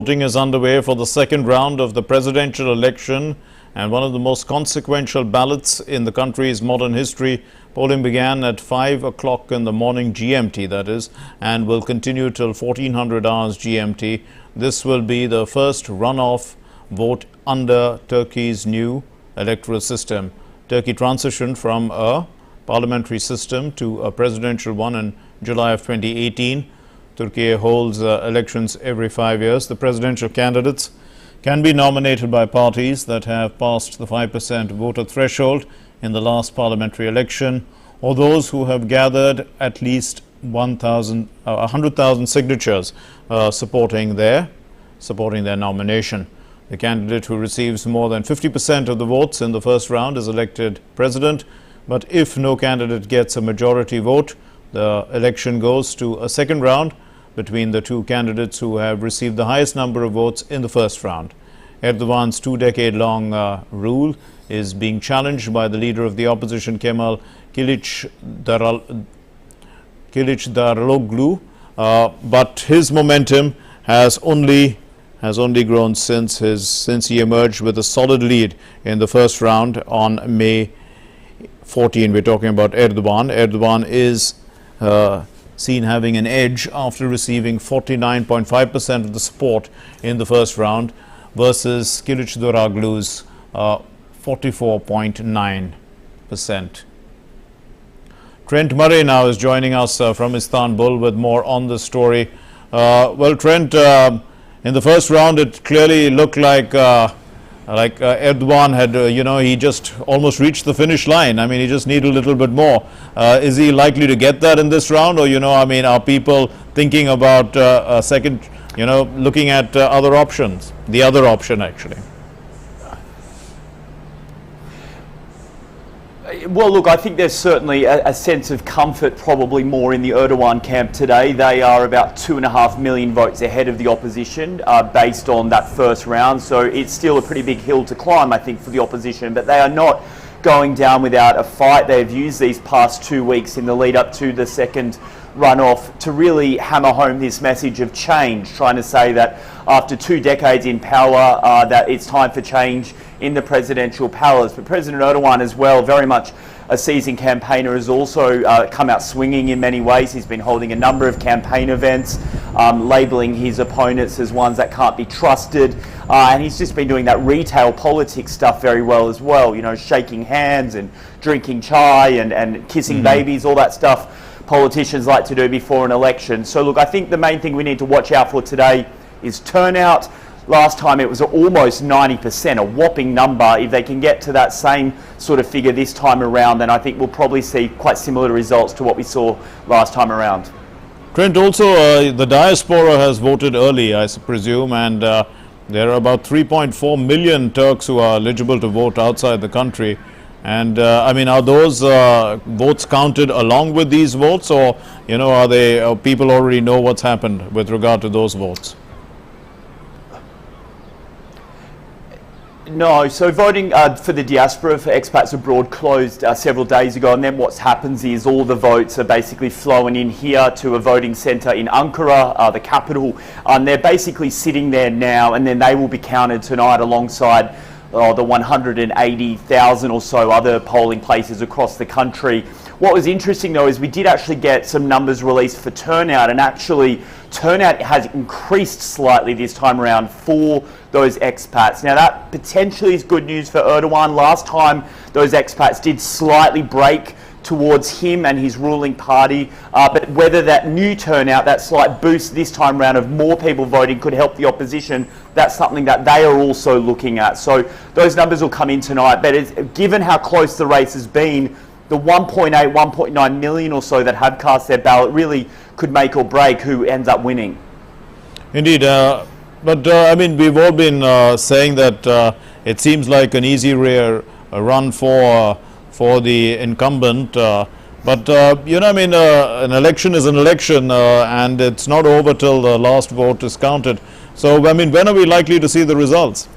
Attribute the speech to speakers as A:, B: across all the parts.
A: Voting is underway for the second round of the presidential election and one of the most consequential ballots in the country's modern history. Polling began at 5 o'clock in the morning GMT, that is, and will continue till 1400 hours GMT. This will be the first runoff vote under Turkey's new electoral system. Turkey transitioned from a parliamentary system to a presidential one in July of 2018. Turkiye holds elections every 5 years. The presidential candidates can be nominated by parties that have passed the 5% voter threshold in the last parliamentary election, or those who have gathered at least 100,000 signatures supporting their nomination. The candidate who receives more than 50% of the votes in the first round is elected president, but if no candidate gets a majority vote, the election goes to a second round between the two candidates who have received the highest number of votes in the first round. Erdogan's two-decade-long rule is being challenged by the leader of the opposition, Kemal Kılıçdaroğlu, but his momentum has only grown since he emerged with a solid lead in the first round on May 14. We're talking about Erdogan. Erdogan is seen having an edge after receiving 49.5% of the support in the first round versus Kılıçdaroğlu's 44.9%. Trent Murray now is joining us from Istanbul with more on the story. Well, Trent, in the first round it clearly looked like Erdogan had, he just almost reached the finish line. I mean, he just needed a little bit more. Is he likely to get that in this round? Or, are people thinking about a second, looking at other options? The other option, actually.
B: Well, look, I think there's certainly a sense of comfort probably more in the Erdogan camp today. They are about 2.5 million votes ahead of the opposition based on that first round. So it's still a pretty big hill to climb, I think, for the opposition. But they are not going down without a fight. They've used these past 2 weeks in the lead up to the second runoff to really hammer home this message of change, trying to say that after 2 decades in power, that it's time for change in the presidential palace. But President Erdogan as well, very much a seasoned campaigner, has also come out swinging in many ways. He's been holding a number of campaign events, labelling his opponents as ones that can't be trusted. And he's just been doing that retail politics stuff very well as well, shaking hands and drinking chai and kissing babies, all that stuff politicians like to do before an election. So look, I think the main thing we need to watch out for today is turnout. Last time it was almost 90%, a whopping number. If they can get to that same sort of figure this time around, then I think we'll probably see quite similar results to what we saw last time around.
A: Trent, also the diaspora has voted early, I presume, and there are about 3.4 million Turks who are eligible to vote outside the country. And are those votes counted along with these votes, or are they people already know what's happened with regard to those votes?
B: No, so voting for the diaspora, for expats abroad, closed several days ago, and then what happens is all the votes are basically flowing in here to a voting centre in Ankara, the capital, and they're basically sitting there now, and then they will be counted tonight alongside the 180,000 or so other polling places across the country. What was interesting though is we did actually get some numbers released for turnout, and actually turnout has increased slightly this time around for those expats. Now that potentially is good news for Erdogan. Last time those expats did slightly break towards him and his ruling party, but whether that new turnout, that slight boost this time round of more people voting could help the opposition, that's something that they are also looking at. So those numbers will come in tonight, but given how close the race has been, the 1.8, 1.9 million or so that have cast their ballot really could make or break who ends up winning.
A: Indeed, we've all been saying that it seems like an easy run for the incumbent, an election is an election, and it's not over till the last vote is counted. So, when are we likely to see the results?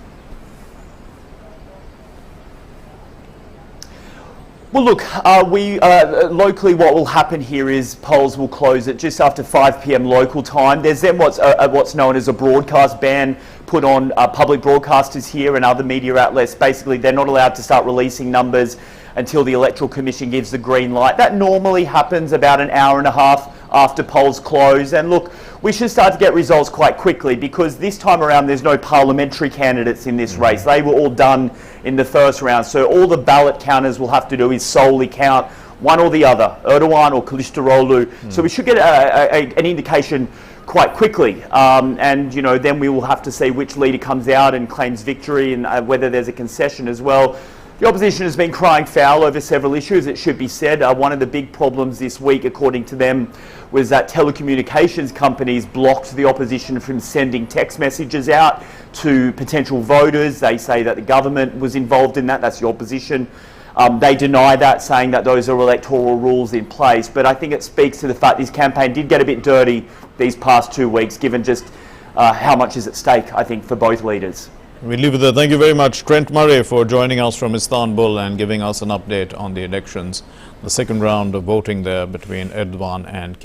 B: Well, look, locally what will happen here is polls will close at just after 5 p.m. local time. There's then what's known as a broadcast ban put on public broadcasters here and other media outlets. Basically, they're not allowed to start releasing numbers until the Electoral Commission gives the green light. That normally happens about an hour and a half after polls close. And look, we should start to get results quite quickly, because this time around there's no parliamentary candidates in this race. They were all done in the first round. So all the ballot counters will have to do is solely count one or the other, Erdogan or Kılıçdaroğlu. So we should get an indication quite quickly. And, you know, then we will have to see which leader comes out and claims victory, and whether there's a concession as well. The opposition has been crying foul over several issues, it should be said. One of the big problems this week, according to them, was that telecommunications companies blocked the opposition from sending text messages out to potential voters. They say that the government was involved in that. That's the opposition. They deny that, saying that those are electoral rules in place. But I think it speaks to the fact this campaign did get a bit dirty these past 2 weeks, given just how much is at stake, I think, for both leaders.
A: We leave it there. Thank you very much, Trent Murray, for joining us from Istanbul and giving us an update on the elections, the second round of voting there between Erdogan and